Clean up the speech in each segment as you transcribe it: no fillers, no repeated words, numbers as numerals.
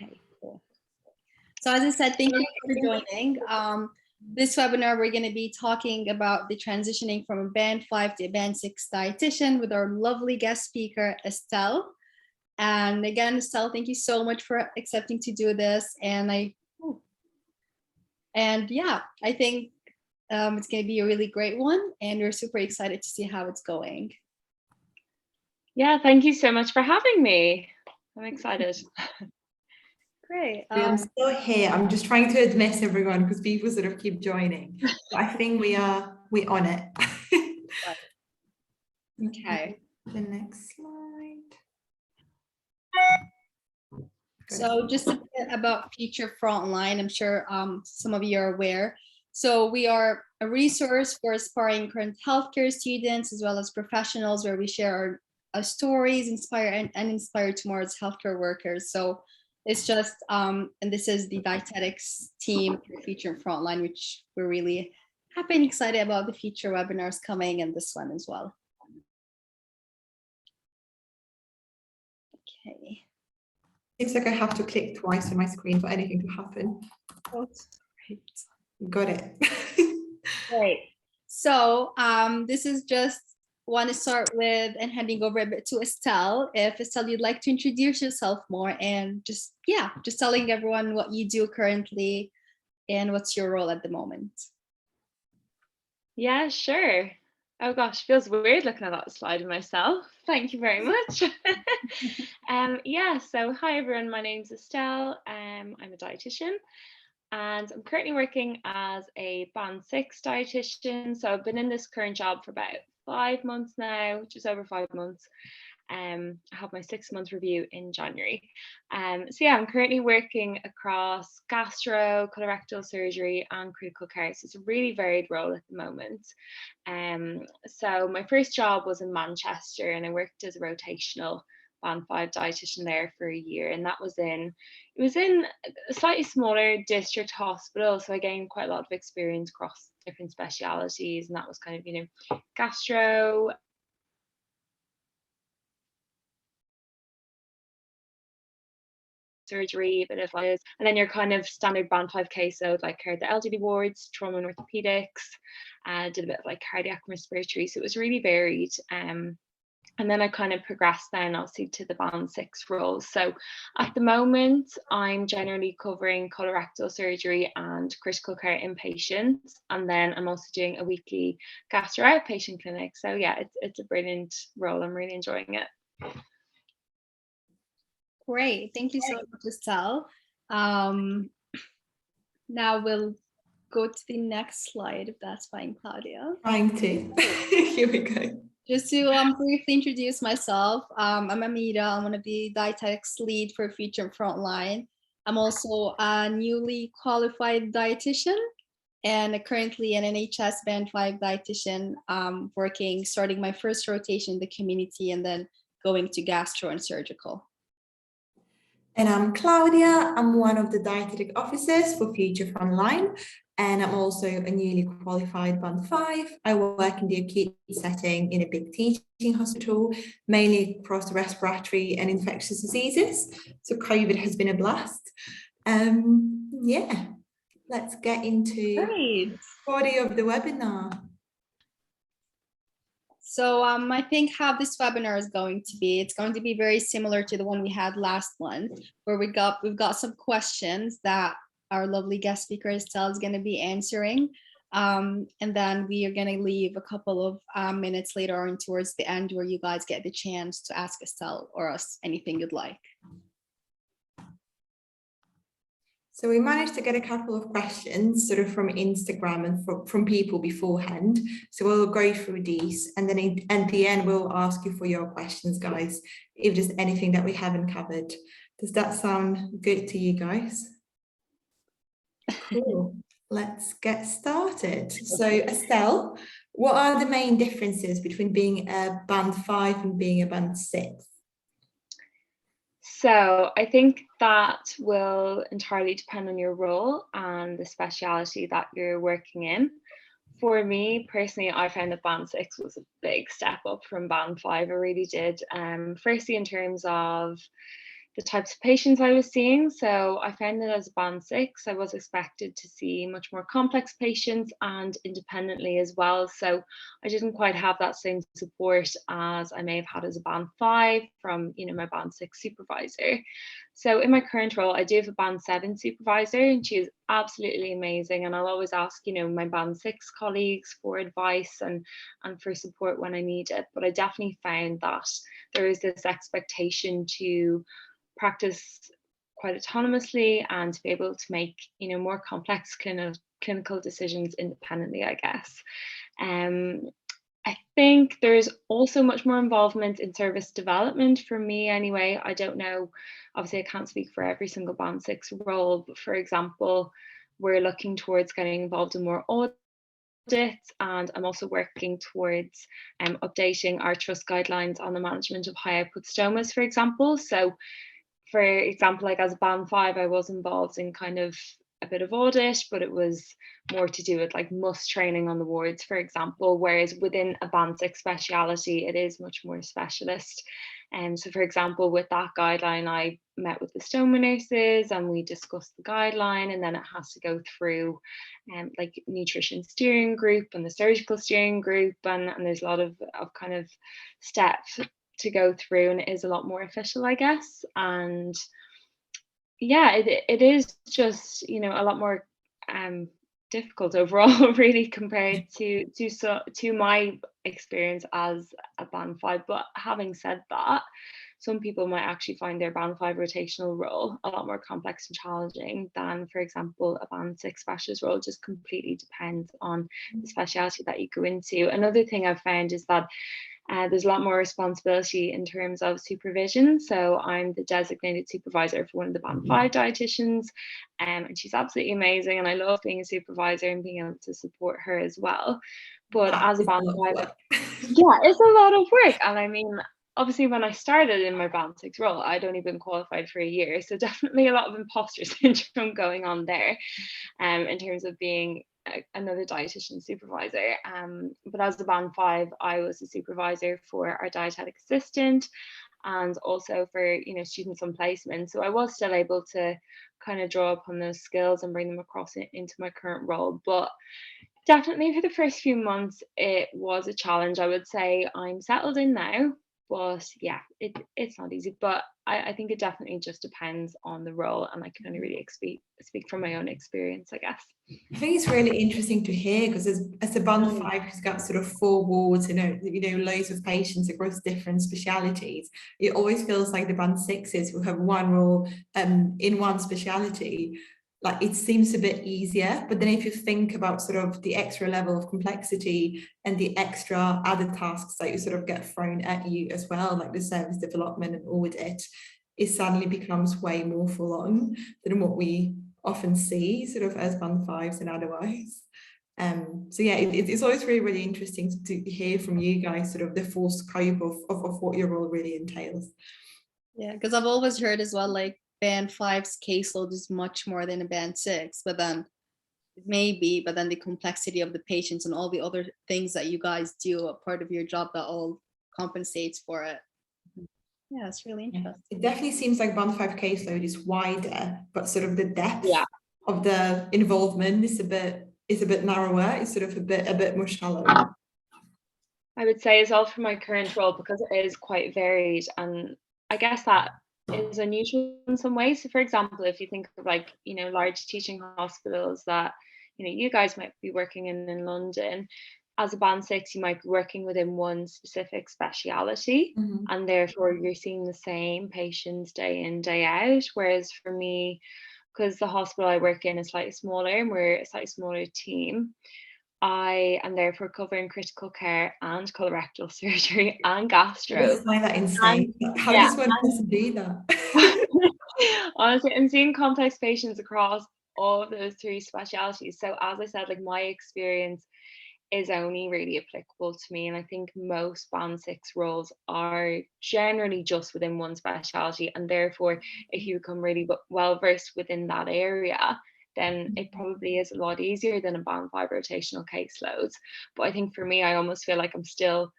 Okay, cool. So as I said, thank you for joining. This webinar, we're going to be talking about the transitioning from a band 5 to a band 6 dietitian with our lovely guest speaker, Estelle. And again, Estelle, thank you so much for accepting to do this. And I think it's going to be a really great one. And we're super excited to see how it's going. Yeah, thank you so much for having me. I'm excited. Great. I'm still here. I'm just trying to admit everyone because people sort of keep joining. But I think we're on it. Okay. The next slide. So just a bit about Future Frontline. I'm sure some of you are aware. So we are a resource for aspiring current healthcare students as well as professionals, where we share our stories, inspire and inspire tomorrow's healthcare workers. So it's just, and this is the dietetics team for Future Frontline, which we're really happy and excited about the future webinars coming and this one as well. Okay. Seems like I have to click twice on my screen for anything to happen. Oh, great. Got it. Great. So this is just want to start with and handing over a bit to Estelle. If Estelle, you'd like to introduce yourself more and just telling everyone what you do currently and what's your role at the moment. Yeah, sure. Oh gosh, feels weird looking at that slide of myself. Thank you very much. So hi everyone, my name's Estelle. I'm a dietitian and I'm currently working as a band 6 dietitian. So I've been in this current job for about 5 months now, just over 5 months. I have my 6-month review in January. I'm currently working across gastro, colorectal surgery and critical care. So it's a really varied role at the moment. So my first job was in Manchester and I worked as a rotational band 5 dietitian there for a year, and it was in a slightly smaller district hospital, so I gained quite a lot of experience across different specialities, and that was kind of gastro, surgery, a bit of and then your kind of standard band 5 caseload, like care the elderly wards, trauma and orthopedics, did a bit of like cardiac and respiratory, so it was really varied. And then I kind of progressed then obviously to the band 6 roles. So at the moment, I'm generally covering colorectal surgery and critical care inpatients. And then I'm also doing a weekly gastro outpatient clinic. So yeah, it's a brilliant role. I'm really enjoying it. Great. Thank you so much, Estelle. Now we'll go to the next slide, if that's fine, Claudia. Trying to. Here we go. Just to briefly introduce myself, I'm Amita. I'm one of the dietetics lead for Future Frontline. I'm also a newly qualified dietitian and currently an NHS band 5 dietitian, starting my first rotation in the community and then going to gastro and surgical. And I'm Claudia. I'm one of the dietetic officers for Future Frontline, and I'm also a newly qualified band 5. I work in the acute setting in a big teaching hospital, mainly across respiratory and infectious diseases. So COVID has been a blast. Let's get into the body of the webinar. So I think how this webinar is going to be, it's going to be very similar to the one we had last month, where we've got some questions that our lovely guest speaker Estelle is going to be answering. And then we are going to leave a couple of minutes later on towards the end where you guys get the chance to ask Estelle or us anything you'd like. So we managed to get a couple of questions sort of from Instagram and from people beforehand. So we'll go through these, and then at the end, we'll ask you for your questions, guys, if there's anything that we haven't covered. Does that sound good to you guys? Cool. Let's get started. So Estelle, what are the main differences between being a band 5 and being a band 6? So I think that will entirely depend on your role and the speciality that you're working in. For me personally, I found that band 6 was a big step up from band 5. I really did. Firstly, in terms of the types of patients I was seeing. So I found that as a band 6, I was expected to see much more complex patients and independently as well. So I didn't quite have that same support as I may have had as a band 5 from, my band 6 supervisor. So in my current role, I do have a band 7 supervisor, and she is absolutely amazing. And I'll always ask, my band 6 colleagues for advice and for support when I need it. But I definitely found that there is this expectation to practice quite autonomously and to be able to make, more complex clinical decisions independently, I guess. I think there's also much more involvement in service development for me anyway. I don't know, obviously I can't speak for every single band 6 role, but for example, we're looking towards getting involved in more audits, and I'm also working towards updating our trust guidelines on the management of high output stomas, for example. So for example, like as a band 5, I was involved in kind of a bit of audit, but it was more to do with like must training on the wards, for example, whereas within a band 6 speciality, it is much more specialist. And so for example, with that guideline, I met with the stoma nurses and we discussed the guideline, and then it has to go through like nutrition steering group and the surgical steering group, and there's a lot of kind of steps to go through, and it is a lot more official, I guess. And yeah, it is just, a lot more difficult overall really compared to my experience as a band 5. But having said that, some people might actually find their band 5 rotational role a lot more complex and challenging than, for example, a band 6 specialist role. It just completely depends on the specialty that you go into. Another thing I've found is that there's a lot more responsibility in terms of supervision. So I'm the designated supervisor for one of the band 5 dietitians, and she's absolutely amazing. And I love being a supervisor and being able to support her as well. But as a band 5, yeah, it's a lot of work. And I mean, obviously when I started in my band 6 role, I'd only been qualified for a year. So definitely a lot of imposter syndrome going on there in terms of being another dietitian supervisor. But as a band 5, I was a supervisor for our dietetic assistant and also for students on placement. So I was still able to kind of draw upon those skills and bring them across into my current role. But definitely for the first few months, it was a challenge. I would say I'm settled in now, but yeah, it's not easy. But I think it definitely just depends on the role, and I can only really speak from my own experience, I guess. I think it's really interesting to hear, because as a band 5 who's got sort of 4 wards, loads of patients across different specialities, it always feels like the band 6s who have one role in one speciality, like it seems a bit easier. But then if you think about sort of the extra level of complexity and the extra other tasks that you sort of get thrown at you as well, like the service development and audit, it suddenly becomes way more full on than what we often see sort of as band 5s and otherwise. So yeah, it's always really, really interesting to hear from you guys sort of the full scope of what your role really entails. Yeah, because I've always heard as well, like band 5's caseload is much more than a band 6, but then the complexity of the patients and all the other things that you guys do, a part of your job, that all compensates for it. Yeah, it's really interesting. It definitely seems like band 5 caseload is wider, but sort of the depth of the involvement is a bit narrower. It's sort of a bit more shallow. I would say as well for my current role, because it is quite varied, and I guess that is unusual in some ways. So for example, if you think of like, large teaching hospitals that, you guys might be working in London, as a band 6, you might be working within one specific speciality, and therefore you're seeing the same patients day in, day out. Whereas for me, because the hospital I work in is slightly smaller and we're a slightly smaller team, I am therefore covering critical care and colorectal surgery and gastro. I find that insane. How does one possibly do that? Honestly, I'm seeing complex patients across all of those 3 specialties. So as I said, like my experience is only really applicable to me, and I think most band 6 roles are generally just within one specialty, and therefore if you become really well versed within that area, then it probably is a lot easier than a band 5 rotational caseload. But I think for me, I almost feel like I'm still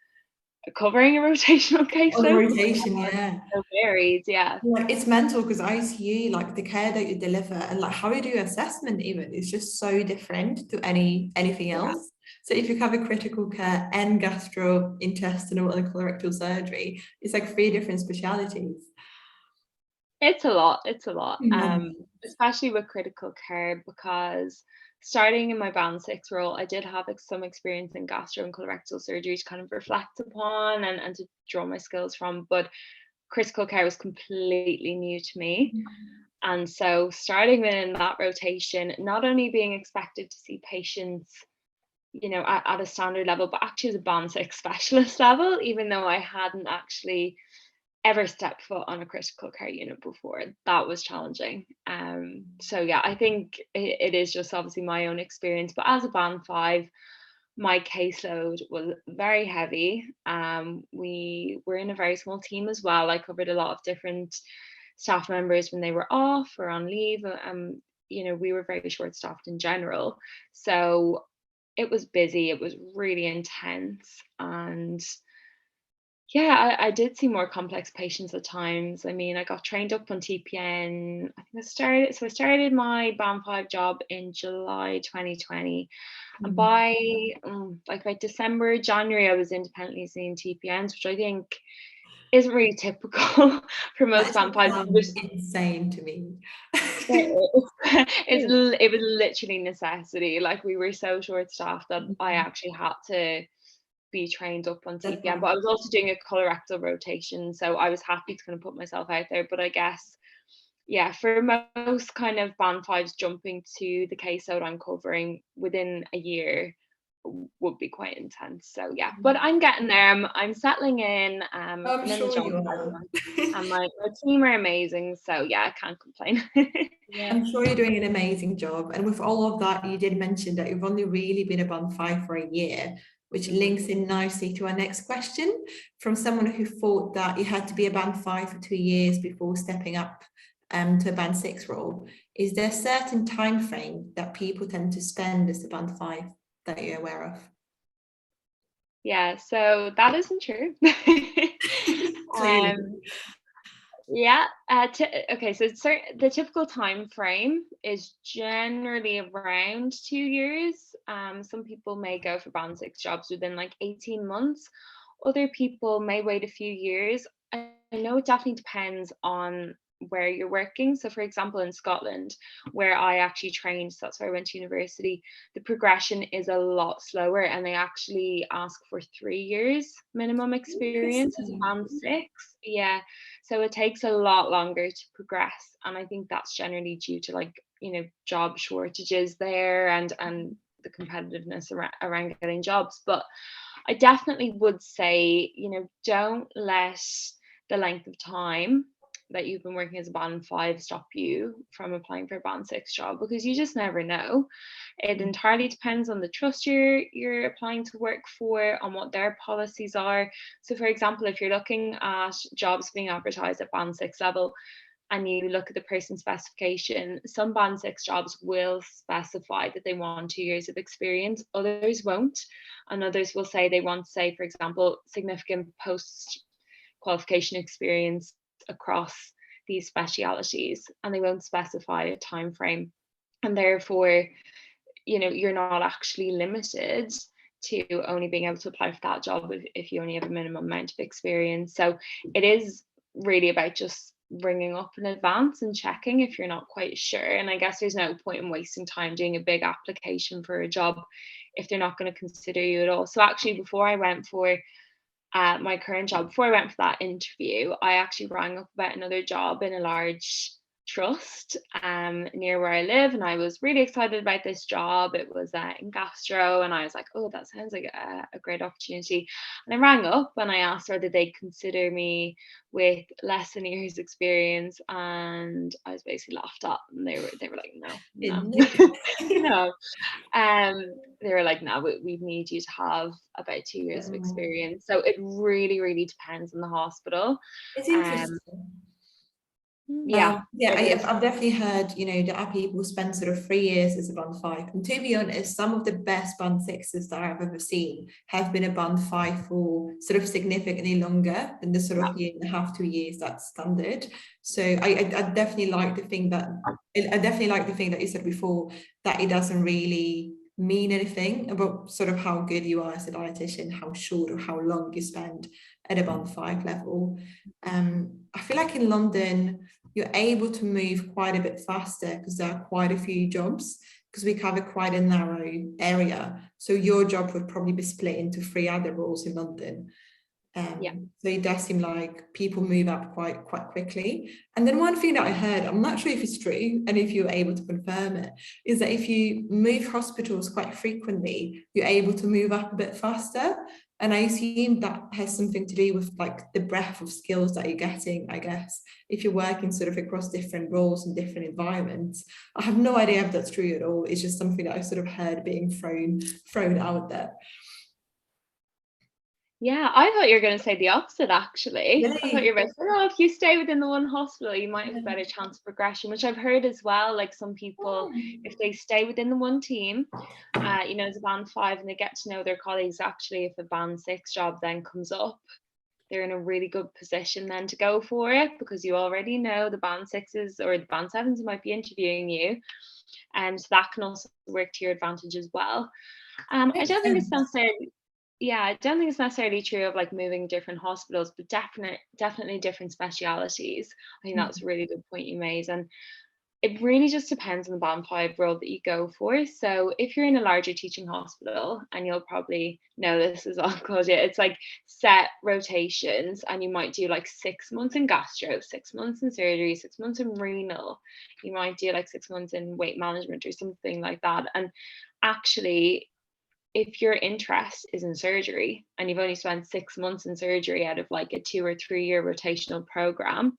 covering a rotational On the caseload. rotation, yeah. So varies, yeah. Like it's mental because ICU, like the care that you deliver and like how you do assessment even is just so different to anything else. So if you have a critical care and gastrointestinal and colorectal surgery, it's like 3 different specialities. It's a lot. It's a lot. Yeah. Especially with critical care, because starting in my band 6 role, I did have some experience in gastro and colorectal surgery to kind of reflect upon and to draw my skills from. But critical care was completely new to me. And so starting in that rotation, not only being expected to see patients, at a standard level, but actually as a band 6 specialist level, even though I hadn't actually ever stepped foot on a critical care unit before, that was challenging. So yeah, I think it is just obviously my own experience, but as a band 5, my caseload was very heavy. We were in a very small team as well. I covered a lot of different staff members when they were off or on leave. We were very short staffed in general. So it was busy, it was really intense. And yeah, I did see more complex patients at times. I mean, I got trained up on TPN. I started my band 5 job in July 2020. And by December, January, I was independently seeing TPNs, which I think isn't really typical for most band 5. Insane to me. It was literally necessity. Like, we were so short staffed that I actually had to be trained up on TPN, but I was also doing a colorectal rotation, so I was happy to kind of put myself out there. But I guess, yeah, for most kind of band 5s, jumping to the caseload I'm covering within a year would be quite intense. So yeah, but I'm getting there. I'm settling in. I'm been in the sure job you for 5 are. months, and my team are amazing. So yeah, I can't complain. I'm sure you're doing an amazing job. And with all of that, you did mention that you've only really been a band 5 for a year, which links in nicely to our next question from someone who thought that you had to be a band 5 for 2 years before stepping up to a band 6 role. Is there a certain time frame that people tend to spend as a band 5 that you're aware of? Yeah, so that isn't true. Clearly. Yeah. Okay. So the typical time frame is generally around 2 years. Some people may go for band 6 jobs within like 18 months. Other people may wait a few years. I know it definitely depends on where you're working. So, for example, in Scotland, where I actually trained, so that's where I went to university, the progression is a lot slower, and they actually ask for 3 years minimum experience as a band 6. Yeah. So it takes a lot longer to progress. And I think that's generally due to, like, job shortages there and the competitiveness around getting jobs. But I definitely would say, don't let the length of time that you've been working as a band 5 stop you from applying for a band 6 job, because you just never know. It entirely depends on the trust you're applying to work for, on what their policies are. So, for example, if you're looking at jobs being advertised at band 6 level, and you look at the person specification, some band 6 jobs will specify that they want 2 years of experience, others won't. And others will say they want, say, for example, significant post qualification experience across these specialities, and they won't specify a time frame. And therefore, you're not actually limited to only being able to apply for that job if you only have a minimum amount of experience. So it is really about just ringing up in advance and checking if you're not quite sure. And I guess there's no point in wasting time doing a big application for a job if they're not going to consider you at all. So actually, before I went for my current job, before I went for that interview, I actually rang up about another job in a large trust near where I live, and I was really excited about this job. It was in gastro, and I was like, oh, that sounds like a great opportunity. And I rang up and I asked whether they'd consider me with less than a year's experience, and I was basically laughed at, and they were like, no. No. They were like, no, we need you to have about 2 years of experience. So it really, really depends on the hospital. It's interesting. Yeah, Yeah, it is. I've definitely heard, that our people spend sort of 3 years as a band 5. And to be honest, some of the best band 6s that I've ever seen have been a band 5 for sort of significantly longer than the sort of year and a half, 2 years that's standard. So I definitely like the thing that you said before, that it doesn't really mean anything about sort of how good you are as a dietitian, how short or how long you spend at a band 5 level. I feel like in London, you're able to move quite a bit faster because there are quite a few jobs, because we cover quite a narrow area. So your job would probably be split into 3 other roles in London. Yeah. So it does seem like people move up quite quickly. And then one thing that I heard, I'm not sure if it's true, and if you're able to confirm it, is that if you move hospitals quite frequently, you're able to move up a bit faster. And I assume that has something to do with like the breadth of skills that you're getting, I guess, if you're working sort of across different roles and different environments. I have no idea if that's true at all. It's just something that I sort of heard being thrown out there. Yeah, I thought you were going to say the opposite, actually. I thought you were Really? about to say, oh, if you stay within the one hospital, you might have a better chance of progression, which I've heard as well. Like some people, if they stay within the one team, as a band 5 and they get to know their colleagues, actually, if a band 6 job then comes up, they're in a really good position then to go for it, because you already know the band 6s or the band 7s who might be interviewing you. And so that can also work to your advantage as well. I don't think it's necessarily I don't think it's necessarily true of like moving different hospitals, but definitely different specialities. I think that's a really good point you made. And it really just depends on the band 5 role that you go for. So if you're in a larger teaching hospital, and you'll probably know this as well, Claudia, it's like set rotations, and you might do like 6 months in gastro, 6 months in surgery, 6 months in renal. You might do like 6 months in weight management or something like that. And actually, if your interest is in surgery and you've only spent 6 months in surgery out of like a 2 or 3 year rotational program,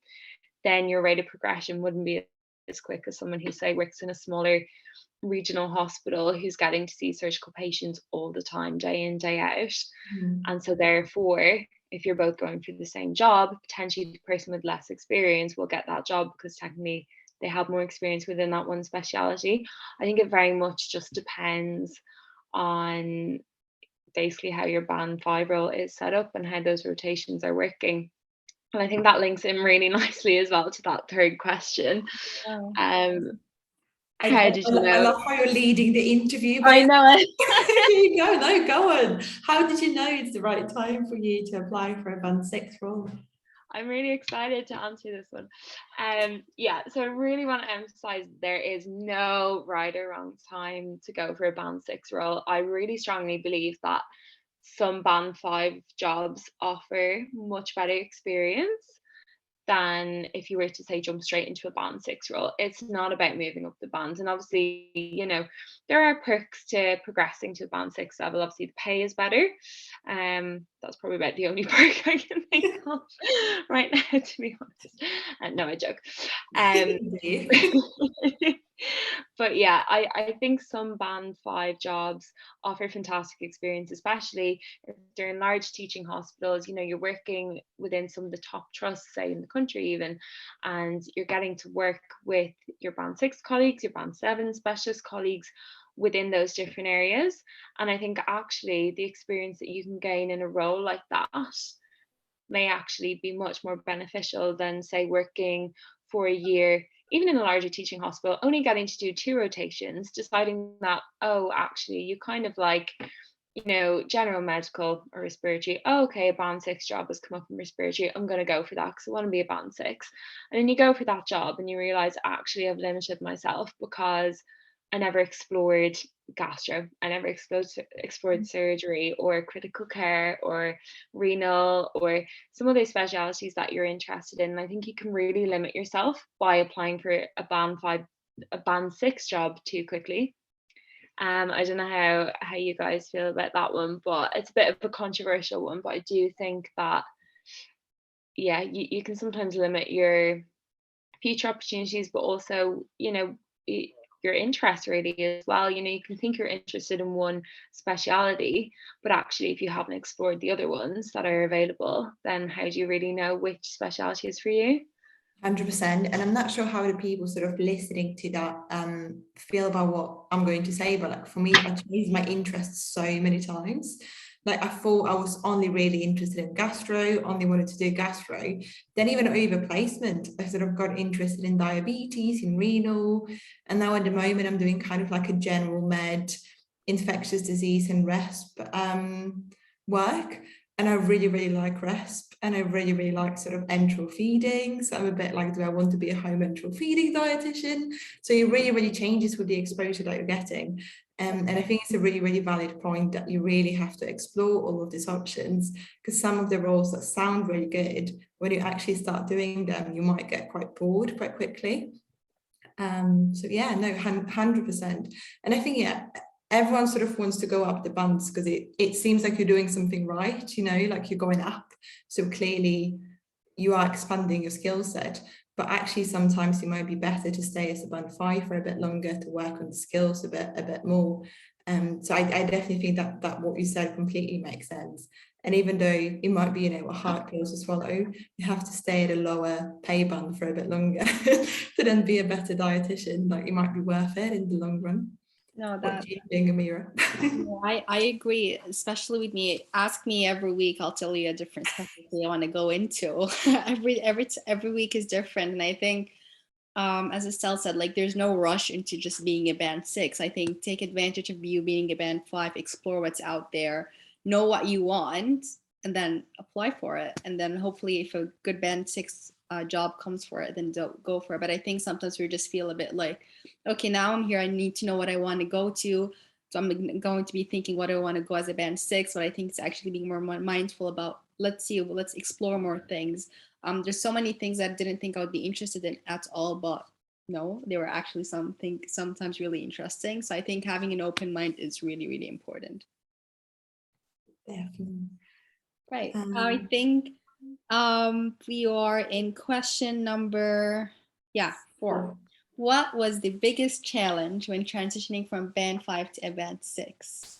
then your rate of progression wouldn't be as quick as someone who, say, works in a smaller regional hospital who's getting to see surgical patients all the time, day in, day out. And so therefore, if you're both going for the same job, potentially the person with less experience will get that job because technically they have more experience within that one speciality. I think it very much just depends on basically how your band 5 role is set up and how those rotations are working. And I think that links in really nicely as well to that third question. How did you know? I love how you're leading the interview. I know it. Go on. How did you know it's the right time for you to apply for a band 6 role? I'm really excited to answer this one. So I really want to emphasize there is no right or wrong time to go for a band 6 role. I really strongly believe that some band 5 jobs offer much better experience than if you were to, say, jump straight into a band 6 role. It's not about moving up the bands. And obviously, there are perks to progressing to a band 6 level. Obviously, the pay is better. That's probably about the only perk I can think of right now, to be honest. No, I joke. But yeah, I think some band 5 jobs offer fantastic experience, especially if they're in large teaching hospitals. You're working within some of the top trusts, say, in the country even, and you're getting to work with your band 6 colleagues, your band 7 specialist colleagues within those different areas. And I think actually the experience that you can gain in a role like that may actually be much more beneficial than, say, working for a year, even in a larger teaching hospital, only getting to do 2 rotations, deciding that, oh, actually, you kind of like, general medical or respiratory. Oh, okay, a band 6 job has come up in respiratory. I'm going to go for that because I want to be a band 6. And then you go for that job and you realize, actually, I've limited myself because I never explored gastro. I never explored surgery or critical care or renal or some of those specialities that you're interested in. And I think you can really limit yourself by applying for a band 6 job too quickly. I don't know how you guys feel about that one, but it's a bit of a controversial one. But I do think that, yeah, you can sometimes limit your future opportunities, but also, your interest really as well. You can think you're interested in one speciality, but actually if you haven't explored the other ones that are available, then how do you really know which speciality is for you? 100%. And I'm not sure how the people sort of listening to that feel about what I'm going to say, but like for me, I changed my interest so many times. Like I thought I was only really interested in gastro, only wanted to do gastro. Then even over placement, I sort of got interested in diabetes, in renal. And now at the moment, I'm doing kind of like a general med, infectious disease and resp work. And I really, really like resp, and I really, really like sort of enteral feeding. So I'm a bit like, do I want to be a home enteral feeding dietitian? So it really, really changes with the exposure that you're getting. And I think it's a really, really valid point that you really have to explore all of these options, because some of the roles that sound really good, when you actually start doing them, you might get quite bored quite quickly. So yeah, no, 100%. And I think, yeah, everyone sort of wants to go up the bands because it seems like you're doing something right, you know, like you're going up. So clearly you are expanding your skill set, but actually sometimes it might be better to stay as a band 5 for a bit longer to work on the skills a bit more. So I definitely think that what you said completely makes sense. And even though it might be, you know, a hard pill to swallow, you have to stay at a lower pay band for a bit longer to then be a better dietitian. Like it might be worth it in the long run. No, What that do you think, Amira? no, I agree, especially with me. Ask me every week, I'll tell you a different specialty I want to go into. Every week is different, and I think, as Estelle said, like there's no rush into just being a band 6. I think take advantage of you being a band 5, explore what's out there, know what you want, and then apply for it. And then hopefully, if a good band 6 job comes for it, then don't go for it. But I think sometimes we just feel a bit like, okay, now I'm here. I need to know what I want to go to. So I'm going to be thinking what I want to go as a band 6. But I think it's actually being more mindful about, let's explore more things. There's so many things that I didn't think I would be interested in at all, but no, they were actually sometimes really interesting. So I think having an open mind is really, really important. Definitely. Right. I think we are in question number 4. What was the biggest challenge when transitioning from band 5 to a band 6?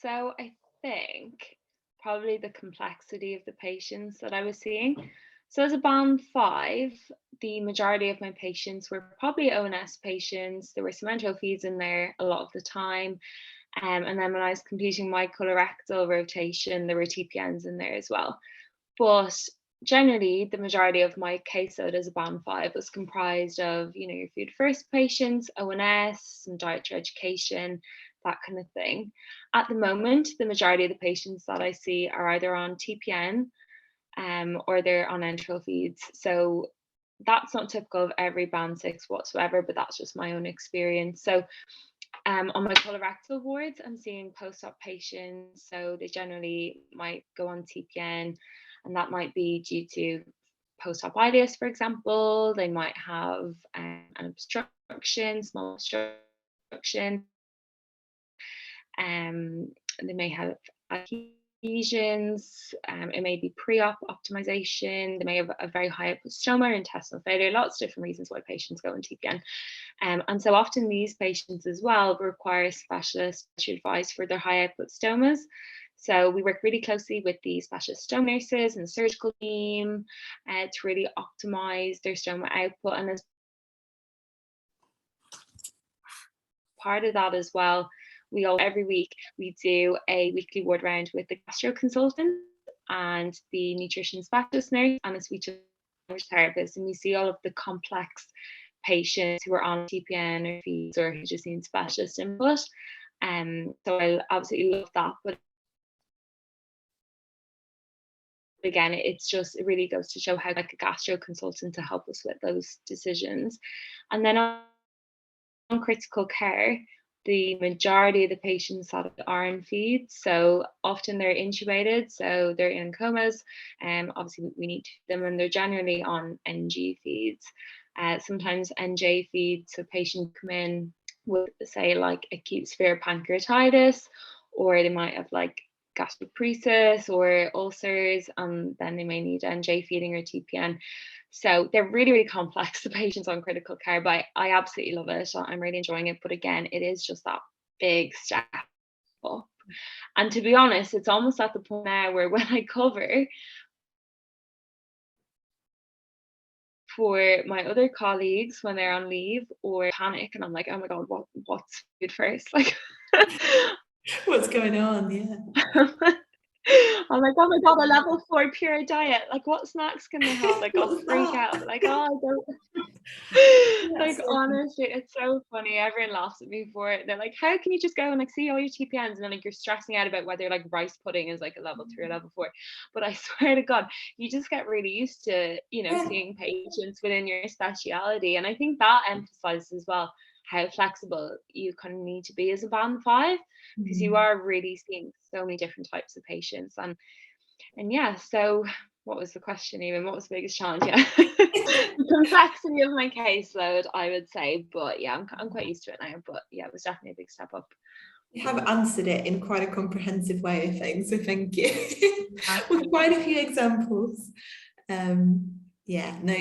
So I think probably the complexity of the patients that I was seeing. So as a band 5, the majority of my patients were probably ONS patients. There were some enteral feeds in there a lot of the time. And then when I was completing my colorectal rotation, there were TPNs in there as well. But generally, the majority of my caseload as a band 5 was comprised of, you know, your food first patients, ONS, some dietary education, that kind of thing. At the moment, the majority of the patients that I see are either on TPN or they're on enteral feeds. So that's not typical of every band 6 whatsoever, but that's just my own experience. So on my colorectal wards, I'm seeing post-op patients. So they generally might go on TPN, and that might be due to post-op ileus, for example. They might have an obstruction, small obstruction. They may have adhesions. It may be pre-op optimization. They may have a very high output stoma or intestinal failure. Lots of different reasons why patients go on TPN. And so often these patients as well require specialists to advise for their high output stomas. So we work really closely with the specialist stoma nurses and the surgical team to really optimize their stoma output. And as part of that as well, every week we do a weekly ward round with the gastro consultant and the nutrition specialist nurse and a speech language therapist, and we see all of the complex patients who are on TPN or feeds or who just need specialist input. So I absolutely love that. But again, it really goes to show how like a gastro consultant to help us with those decisions. And then on critical care, the majority of the patients that are in feeds, so often they're intubated, so they're in comas, and obviously we need them, and they're generally on NG feeds. Sometimes NJ feeds, so patients come in with, say, like acute severe pancreatitis, or they might have like gastroparesis or ulcers, and then they may need NJ feeding or TPN. So they're really, really complex, the patients on critical care, but I absolutely love it. I'm really enjoying it. But again, it is just that big step up. And to be honest, it's almost at the point now where when I cover, for my other colleagues when they're on leave or panic, and I'm like, oh my god, what's food first? Like What's going on? Yeah. I'm like, oh my god, a level 4 pure diet. Like, what snacks can they have? Like, I'll What's freak that? out. Like, oh, I don't. That's Like, so funny. honestly, it's so funny. Everyone laughs at me for it. They're like, how can you just go and like see all your TPNs, and then like you're stressing out about whether like rice pudding is like a level 3 or level 4. But I swear to God, you just get really used to, Yeah. seeing patients within your speciality. And I think that emphasizes as well how flexible you kind of need to be as a band 5, because you are really seeing so many different types of patients. And yeah, so what was the question even? What was the biggest challenge? Yeah. The complexity of my caseload, I would say. But yeah, I'm quite used to it now. But yeah, it was definitely a big step up. You have answered it in quite a comprehensive way, I think. So thank you. With quite a few examples. Yeah, no,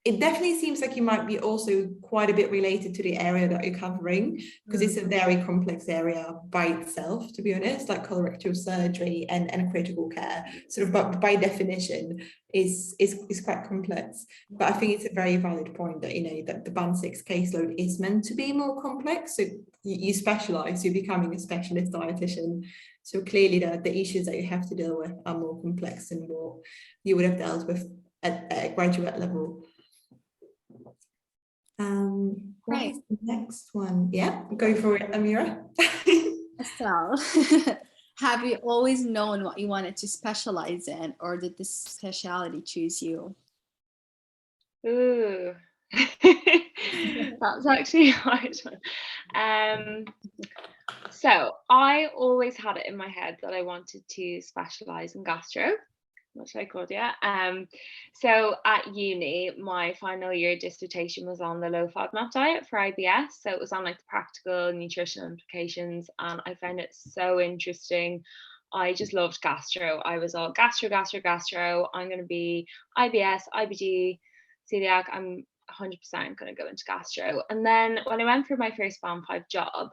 it definitely seems like you might be also quite a bit related to the area that you're covering, because it's a very complex area by itself, to be honest, like colorectal surgery and critical care, sort of by definition is quite complex. But I think it's a very valid point that, that the band 6 caseload is meant to be more complex. So you specialize, you're becoming a specialist dietitian. So clearly the issues that you have to deal with are more complex than what you would have dealt with at a graduate level. What Right. is the next one? Yeah, go for it, Amira. Estelle, have you always known what you wanted to specialize in, or did this specialty choose you? Ooh. That's actually a hard one. So I always had it in my head that I wanted to specialize in gastro, which I could, yeah. So at uni, my final year dissertation was on the low FODMAP diet for IBS. So it was on like the practical nutritional implications, and I found it so interesting. I just loved gastro. I was all gastro. I'm going to be IBS, IBD, celiac. I'm 100% going to go into gastro. And then when I went for my first band 5 job,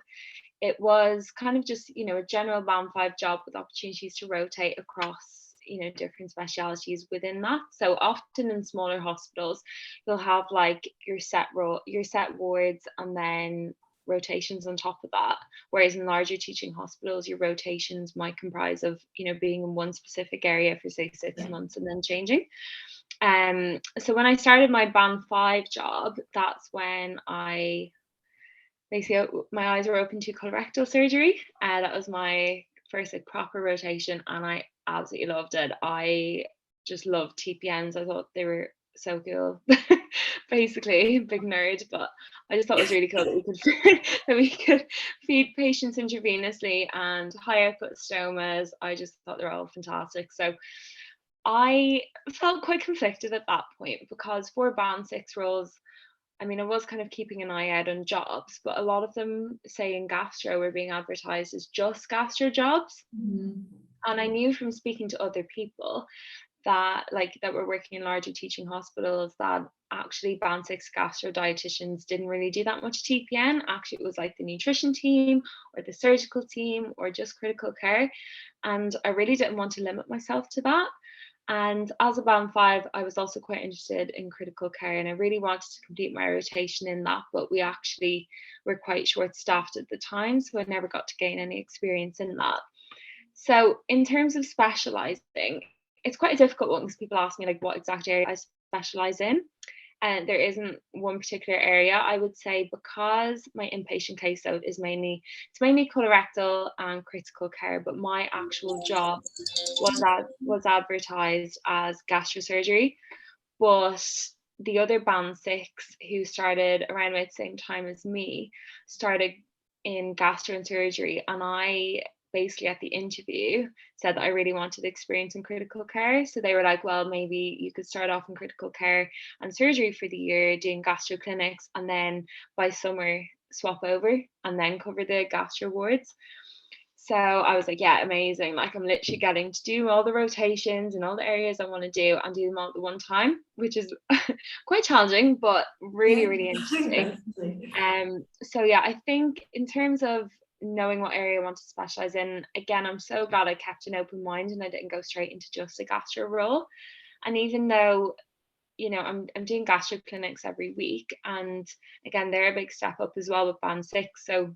it was kind of just, a general band 5 job with opportunities to rotate across, different specialities within that. So often in smaller hospitals, you'll have like your set wards and then rotations on top of that. Whereas in larger teaching hospitals, your rotations might comprise of, being in one specific area for say 6 months and then changing. So when I started my band 5 job, that's when basically my eyes were open to colorectal surgery. That was my first like proper rotation, and I absolutely loved it. I just loved TPNs. I thought they were so cool. Basically, big nerd, but I just thought it was really cool that we could feed patients intravenously and high output stomas. I just thought they were all fantastic. So I felt quite conflicted at that point, because for band 6 roles, I mean, I was kind of keeping an eye out on jobs, but a lot of them, say in gastro, were being advertised as just gastro jobs. And I knew from speaking to other people that were working in larger teaching hospitals that actually band 6 gastro dietitians didn't really do that much TPN. Actually, it was like the nutrition team or the surgical team or just critical care. And I really didn't want to limit myself to that. And as a band 5, I was also quite interested in critical care, and I really wanted to complete my rotation in that, but we actually were quite short-staffed at the time, so I never got to gain any experience in that. So in terms of specialising, it's quite a difficult one, because people ask me like what exact area I specialise in. And there isn't one particular area. I would say because my inpatient caseload is mainly colorectal and critical care, but my actual job was advertised as gastrosurgery. But the other band 6 who started around about the same time as me started in gastro and surgery, and I basically at the interview said that I really wanted experience in critical care. So they were like, well, maybe you could start off in critical care and surgery for the year doing gastro clinics, and then by summer swap over and then cover the gastro wards. So I was like, yeah, amazing. Like I'm literally getting to do all the rotations and all the areas I want to do and do them all at the one time, which is quite challenging, but really, really interesting. So yeah, I think in terms of knowing what area I want to specialize in, again, I'm so glad I kept an open mind and I didn't go straight into just a gastro role. And even though I'm doing gastro clinics every week, and again, they're a big step up as well with band 6. So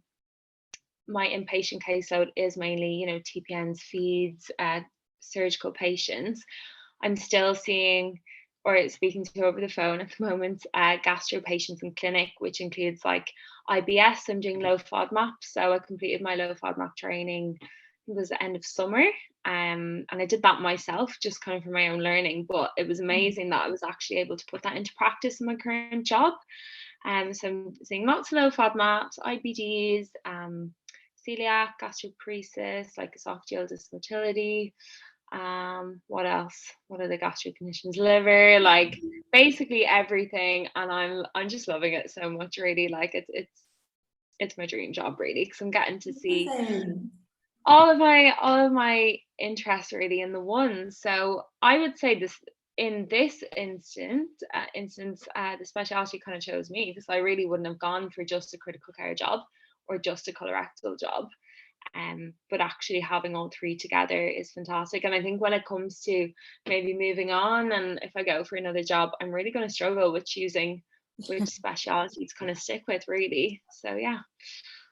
my inpatient caseload is mainly, TPNs, feeds, surgical patients. I'm still seeing or speaking to over the phone at the moment gastro patients in clinic, which includes like IBS. I'm doing low FODMAP, so I completed my low FODMAP training. It was the end of summer, and I did that myself, just kind of for my own learning. But it was amazing that I was actually able to put that into practice in my current job. So I'm seeing lots of low FODMAPs, IBDs, celiac, gastroparesis, like esophageal dysmotility. What else? What are the gastric conditions? Liver, like basically everything. And I'm just loving it so much, really. Like it's my dream job, really, because I'm getting to see all of my interests really in the one. So I would say this in this instance, the specialty kind of chose me, because I really wouldn't have gone for just a critical care job or just a colorectal job. But actually having all three together is fantastic. And I think when it comes to maybe moving on, and if I go for another job, I'm really going to struggle with choosing which specialty to kind of stick with, really. So yeah.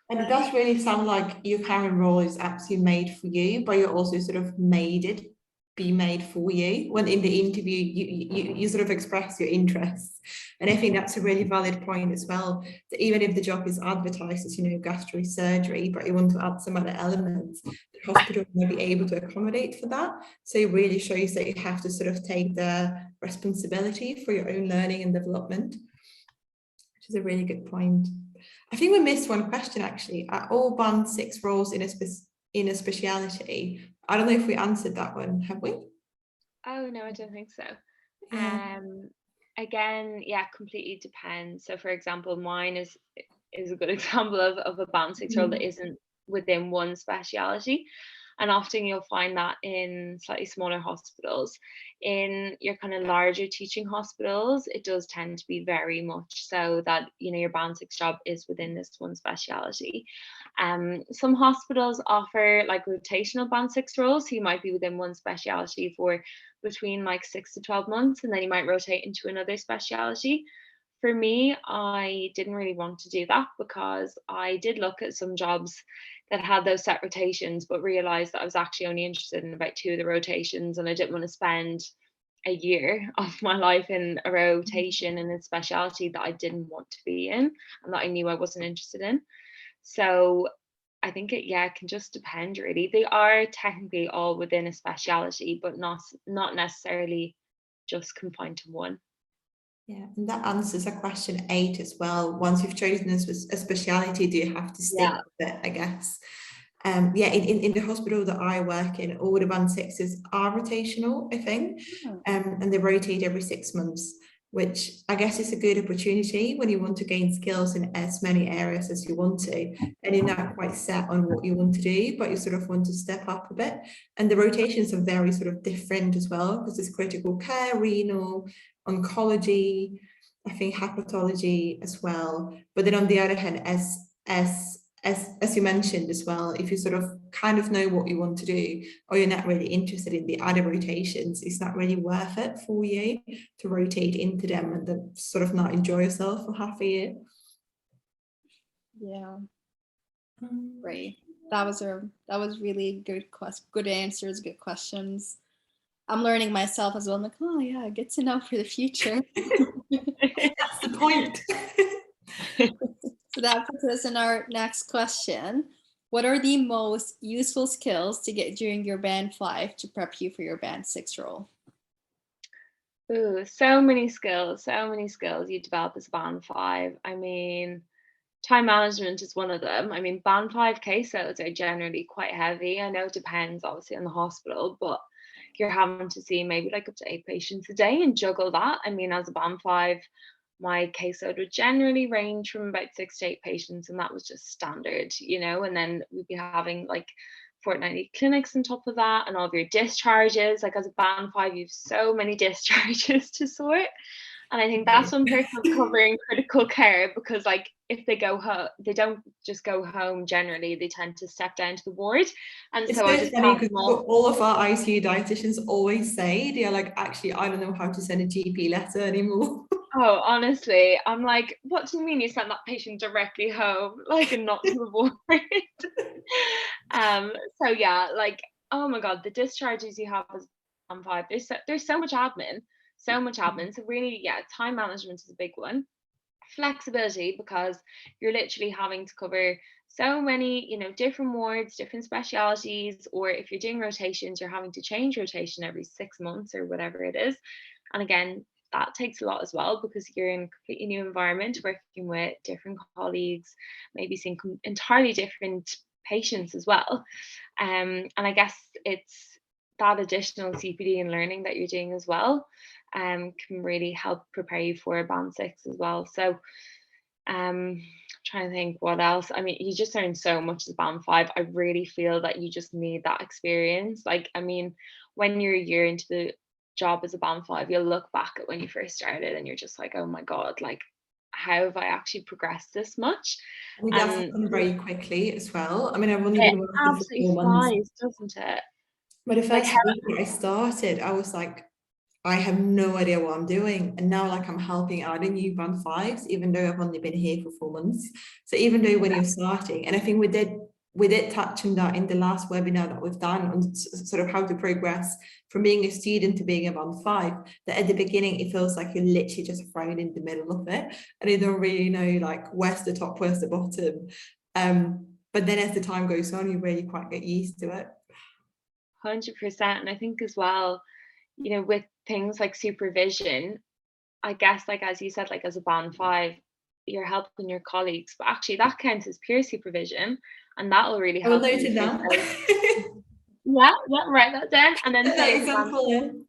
And it does really sound like your current role is absolutely made for you, but you also sort of made it be made for you. When in the interview, you sort of express your interests. And I think that's a really valid point as well, that even if the job is advertised as, gastro surgery, but you want to add some other elements, the hospital may be able to accommodate for that. So it really shows that you have to sort of take the responsibility for your own learning and development, which is a really good point. I think we missed one question actually. Are all band 6 roles in a speciality? I don't know if we answered that one, have we? Oh no, I don't think so. Yeah. Again, yeah, completely depends. So for example, mine is a good example of a band 6 role that isn't within one speciality. And often you'll find that in slightly smaller hospitals. In your kind of larger teaching hospitals, it does tend to be very much so that, your band 6 job is within this one speciality. Some hospitals offer like rotational band 6 roles. So you might be within one speciality for between like 6 to 12 months, and then you might rotate into another speciality. For me, I didn't really want to do that, because I did look at some jobs that had those set rotations, but realized that I was actually only interested in about 2 of the rotations, and I didn't want to spend a year of my life in a rotation in a specialty that I didn't want to be in and that I knew I wasn't interested in. So I think it can just depend, really. They are technically all within a speciality, but not necessarily just confined to one. Yeah, and that answers a question 8 as well. Once you've chosen a speciality, do you have to stick with it, I guess? In the hospital that I work in, all the band 6s are rotational, I think, and they rotate every 6 months, which I guess is a good opportunity when you want to gain skills in as many areas as you want to, and you're not quite set on what you want to do, but you sort of want to step up a bit. And the rotations are very sort of different as well, because there's critical care, renal, oncology, I think hepatology as well. But then on the other hand, as you mentioned as well, if you sort of kind of know what you want to do, or you're not really interested in the other rotations, it's not really worth it for you to rotate into them and then sort of not enjoy yourself for half a year. Yeah. Great. That was really good answers, good questions. I'm learning myself as well. I'm like, oh yeah, good to know for the future. That's the point. So that puts us in our next question. What are the most useful skills to get during your band 5 to prep you for your band 6 role? Ooh, so many skills you develop as band 5. I mean, time management is one of them. I mean, band 5 caseloads are generally quite heavy. I know it depends obviously on the hospital, but you're having to see maybe like up to 8 patients a day and juggle that. I mean, as a band 5, my caseload would generally range from about 6 to 8 patients, and that was just standard, and then we'd be having like fortnightly clinics on top of that, and all of your discharges. Like as a band 5, you have so many discharges to sort. And I think that's one person covering critical care, because like if they go home, they don't just go home generally, they tend to step down to the ward. And It's so so I just funny pass because them off. all of our ICU dietitians always say, they're like, actually, I don't know how to send a GP letter anymore. Oh, honestly, I'm like, what do you mean you sent that patient directly home, like, and not to the ward? So yeah, like, oh my God, the discharges you have as on 5, there's so much admin, so much admin. So really, yeah, time management is a big one. Flexibility, because you're literally having to cover so many, different wards, different specialities, or if you're doing rotations, you're having to change rotation every 6 months or whatever it is. And again, that takes a lot as well, because you're in a completely new environment, working with different colleagues, maybe seeing entirely different patients as well. And I guess it's that additional CPD and learning that you're doing as well, can really help prepare you for a band 6 as well. So trying to think what else. I mean, you just learn so much as a band 5. I really feel that you just need that experience. Like, I mean, when you're a year into the job as a band 5, you'll look back at when you first started and you're just like, oh my God, like, how have I actually progressed this much? I mean, that's And happened very quickly as well. I mean, I've only it been working for absolutely 4 months, flies, doesn't it? but the Like, first week that I started, I was like, I have no idea what I'm doing. And now, like, I'm helping out in new band 5s, even though I've only been here for 4 months. So even though when you're starting, and I think we did touch on that in the last webinar that we've done on sort of how to progress from being a student to being a band 5, that at the beginning it feels like you're literally just thrown in the middle of it and you don't really know like where's the top, where's the bottom. But then as the time goes on, you really quite get used to it. 100%. And I think as well, with things like supervision, I guess, like as you said, like as a band 5, you're helping your colleagues, but actually that counts as peer supervision, and that will really I will help note you it for down. yeah, write that down. And then Put that say example in.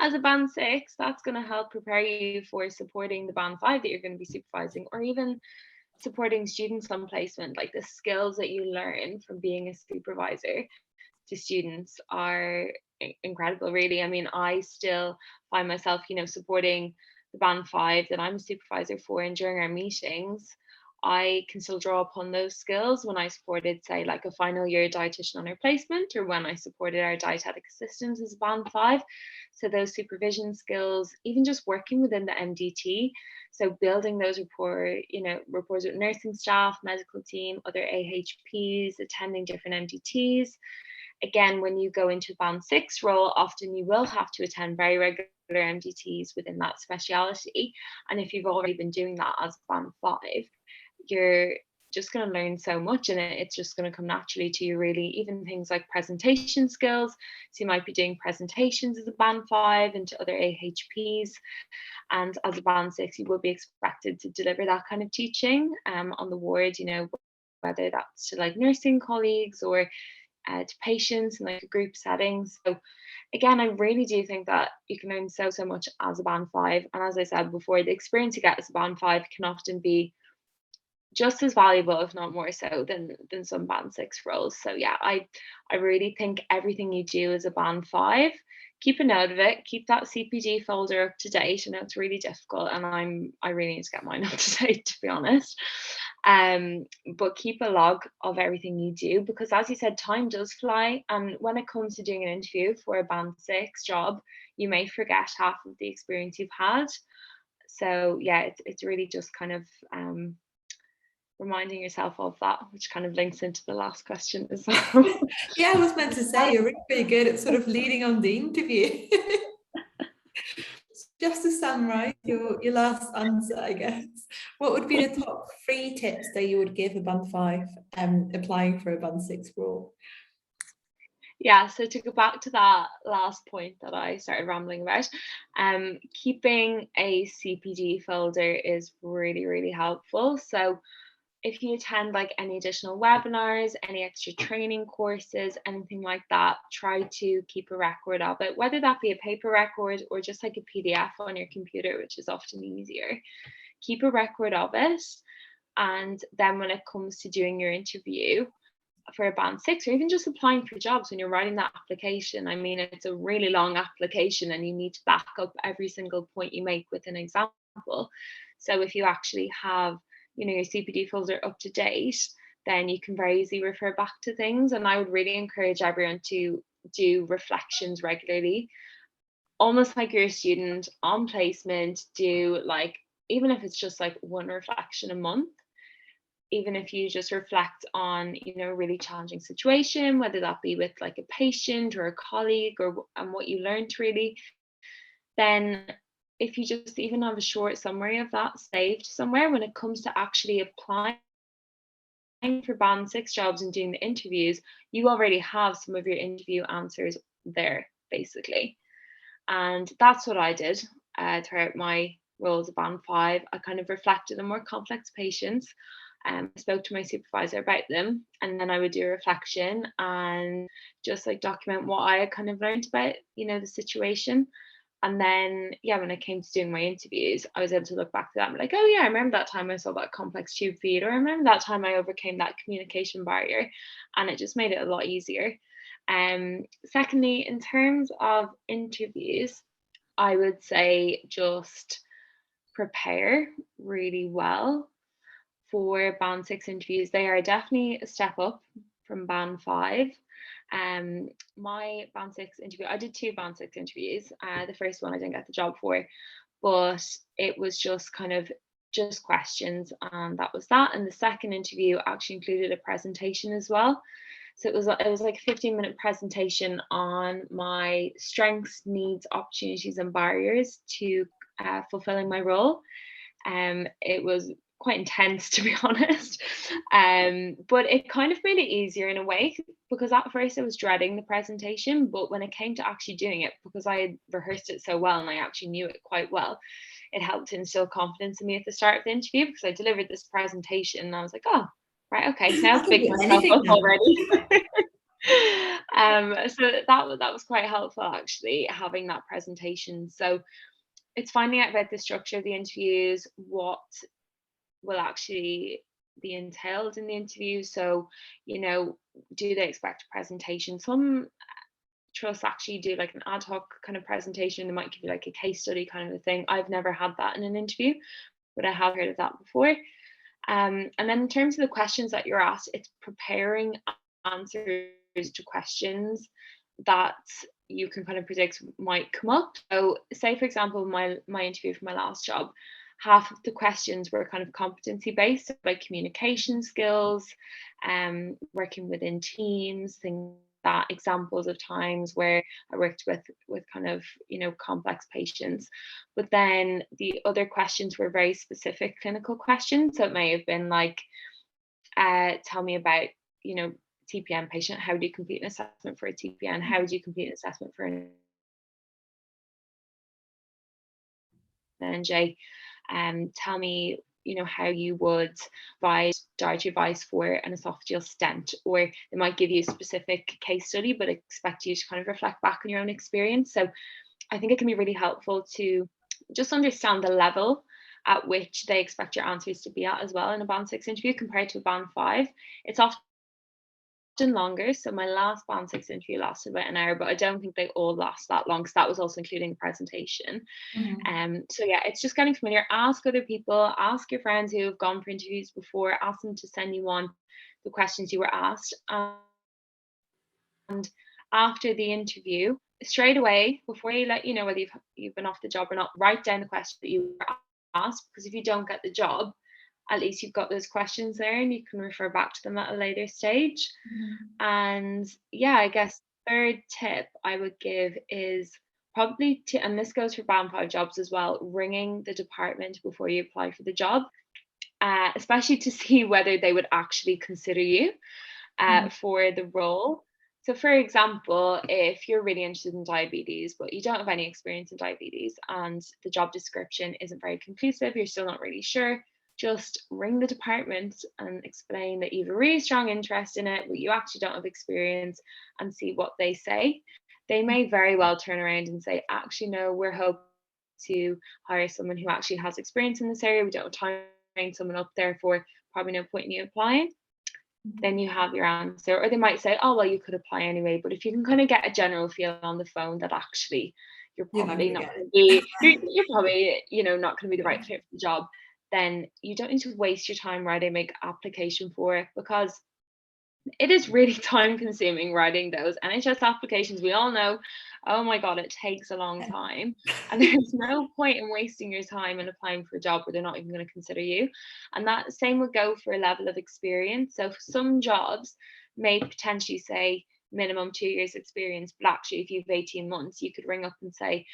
as a band 6, that's going to help prepare you for supporting the band 5 that you're going to be supervising, or even supporting students on placement. Like the skills that you learn from being a supervisor to students are incredible, really. I mean, I still find myself, supporting the band 5 that I'm a supervisor for, and during our meetings, I can still draw upon those skills when I supported, say, like a final year dietitian on our placement, or when I supported our dietetic assistants as a band 5. So those supervision skills, even just working within the MDT, so building those rapports with nursing staff, medical team, other AHPs, attending different MDTs. Again, when you go into band 6 role, often you will have to attend very regular MDTs within that speciality. And if you've already been doing that as band 5, you're just going to learn so much, and it's just going to come naturally to you, really. Even things like presentation skills. So you might be doing presentations as a band 5 and to other AHPs. And as a band 6, you will be expected to deliver that kind of teaching on the ward, whether that's to like nursing colleagues or to patients in like a group setting. So again, I really do think that you can learn so much as a band 5. And as I said before, the experience you get as a band 5 can often be just as valuable, if not more so, than some band 6 roles. So yeah, I really think everything you do as a band 5, keep a note of it, keep that CPD folder up to date. I know it's really difficult, and I really need to get mine up to date, to be honest. But keep a log of everything you do, because as you said, time does fly, and when it comes to doing an interview for a band 6 job, you may forget half of the experience you've had. So yeah, it's really just kind of reminding yourself of that, which kind of links into the last question as well. Yeah, I was meant to say, you're really good at sort of leading on the interview. Just to summarize your last answer, I guess, what would be the top 3 tips that you would give a band 5 applying for a band 6 role? Yeah, so to go back to that last point that I started rambling about, keeping a CPD folder is really, really helpful. So if you attend like any additional webinars, any extra training courses, anything like that, try to keep a record of it, whether that be a paper record or just like a PDF on your computer, which is often easier. Keep a record of it. And then when it comes to doing your interview, for a band 6, or even just applying for jobs, when you're writing that application, I mean, it's a really long application and you need to back up every single point you make with an example. So if you actually have, your CPD folder up to date, then you can very easily refer back to things. And I would really encourage everyone to do reflections regularly, almost like you're a student on placement. Do, like, even if it's just like one reflection a month, even if you just reflect on, a really challenging situation, whether that be with like a patient or a colleague, and what you learned really, then if you just even have a short summary of that saved somewhere, when it comes to actually applying for band 6 jobs and doing the interviews, you already have some of your interview answers there, basically. And that's what I did throughout my role as a band 5. I kind of reflected on more complex patients. I spoke to my supervisor about them, and then I would do a reflection and just like document what I had kind of learned about, the situation. And then, when it came to doing my interviews, I was able to look back to that and be like, oh yeah, I remember that time I saw that complex tube feed, or I remember that time I overcame that communication barrier, and it just made it a lot easier. Secondly, in terms of interviews, I would say just prepare really well for band 6 interviews. They are definitely a step up from band 5. My band 6 interview, I did 2 band 6 interviews. The first one I didn't get the job for, but it was just kind of just questions, and that was that. And the second interview actually included a presentation as well. So it was like a 15-minute presentation on my strengths, needs, opportunities, and barriers to fulfilling my role. It was quite intense, to be honest, but it kind of made it easier in a way, because at first I was dreading the presentation, but when it came to actually doing it, because I had rehearsed it so well and I actually knew it quite well, it helped to instill confidence in me at the start of the interview, because I delivered this presentation and I was like, oh, right, okay, now I've picked myself up already. So that was quite helpful, actually, having that presentation. So it's finding out about the structure of the interviews, what will actually be entailed in the interview. So, do they expect a presentation? Some trusts actually do like an ad hoc kind of presentation. They might give you like a case study kind of a thing. I've never had that in an interview, but I have heard of that before. And then in terms of the questions that you're asked, it's preparing answers to questions that you can kind of predict might come up. So say, for example, my interview for my last job, half of the questions were kind of competency based, like communication skills, working within teams, things that, examples of times where I worked with kind of, complex patients. But then the other questions were very specific clinical questions. So it may have been like, tell me about, TPN patient. How do you complete an assessment for a TPN? How do you complete an assessment for an NJ? Tell me, how you would provide dietary advice for an esophageal stent. Or they might give you a specific case study, but expect you to kind of reflect back on your own experience. So I think it can be really helpful to just understand the level at which they expect your answers to be at as well in a band 6 interview compared to a band 5. It's often longer. So my last band 6 interview lasted about an hour, but I don't think they all last that long, because that was also including a presentation. So yeah, it's just getting familiar. Ask other people, ask your friends who have gone for interviews before, ask them to send you on the questions you were asked. And after the interview, straight away, before you let whether you've been off the job or not, write down the question that you were asked, because if you don't get the job, at least you've got those questions there and you can refer back to them at a later stage. And yeah, I guess third tip I would give is probably and this goes for band 5 jobs as well, ringing the department before you apply for the job, especially to see whether they would actually consider you for the role. So for example, if you're really interested in diabetes, but you don't have any experience in diabetes and the job description isn't very conclusive, you're still not really sure, just ring the department and explain that you have a really strong interest in it, but you actually don't have experience, and see what they say. They may very well turn around and say, actually, no, we're hoping to hire someone who actually has experience in this area. We don't have time to train someone up, therefore probably no point in you applying. then you have your answer. Or they might say, oh, well, you could apply anyway. But if you can kind of get a general feel on the phone that actually you're probably not going to be, you're probably, not going to be the right fit for the job, then you don't need to waste your time writing make application for it, because it is really time consuming writing those NHS applications. We all know, oh my God, it takes a long time. And there's no point in wasting your time and applying for a job where they're not even going to consider you. And that same would go for a level of experience. So some jobs may potentially say minimum 2 years experience, but actually if you've 18 months, you could ring up and say,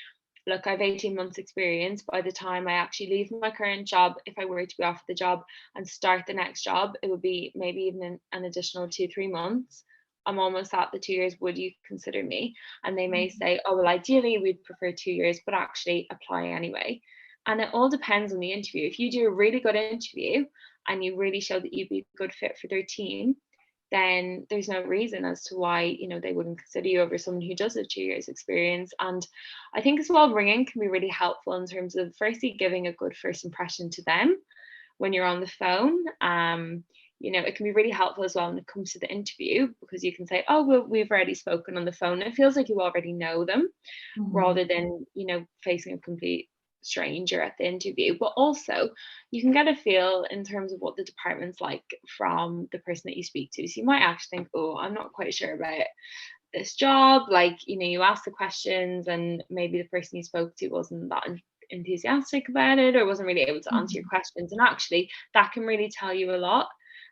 look, I have 18 months experience. By the time I actually leave my current job, if I were to be offered the job and start the next job, it would be maybe even an additional 2-3 months. I'm almost at the 2 years. Would you consider me? And they may say, oh, well, ideally we'd prefer 2 years, but actually apply anyway. And it all depends on the interview. If you do a really good interview and you really show that you'd be a good fit for their team, then there's no reason as to why they wouldn't consider you over someone who does have 2 years experience. And I think as well, ringing can be really helpful in terms of firstly giving a good first impression to them when you're on the phone. It can be really helpful as well when it comes to the interview, because you can say, oh, well, we've already spoken on the phone. It feels like you already know them, rather than facing a complete stranger at the interview. But also you can get a feel in terms of what the department's like from the person that you speak to. So you might actually think, oh, I'm not quite sure about this job. Like, you ask the questions and maybe the person you spoke to wasn't that enthusiastic about it, or wasn't really able to answer your questions. And actually that can really tell you a lot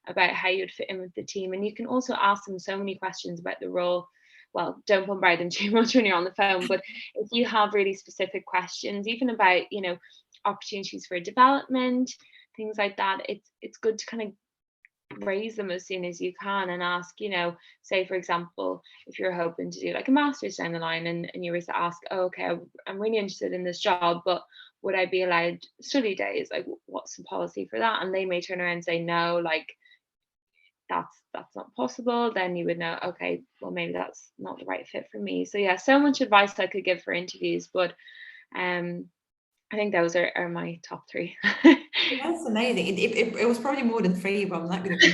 about how you'd fit in with the team. And you can also ask them so many questions about the role. Well, don't bombard them too much when you're on the phone, but if you have really specific questions, even about, opportunities for development, things like that, it's good to kind of raise them as soon as you can and ask, say, for example, if you're hoping to do like a master's down the line and you were to ask, oh, okay, I'm really interested in this job, but would I be allowed study days? Like, what's the policy for that? And they may turn around and say, no, like, that's not possible. Then you would know, okay, well, maybe that's not the right fit for me. So yeah, so much advice I could give for interviews, but I think those are my top 3. That's amazing. It was probably more than 3, but I'm not going to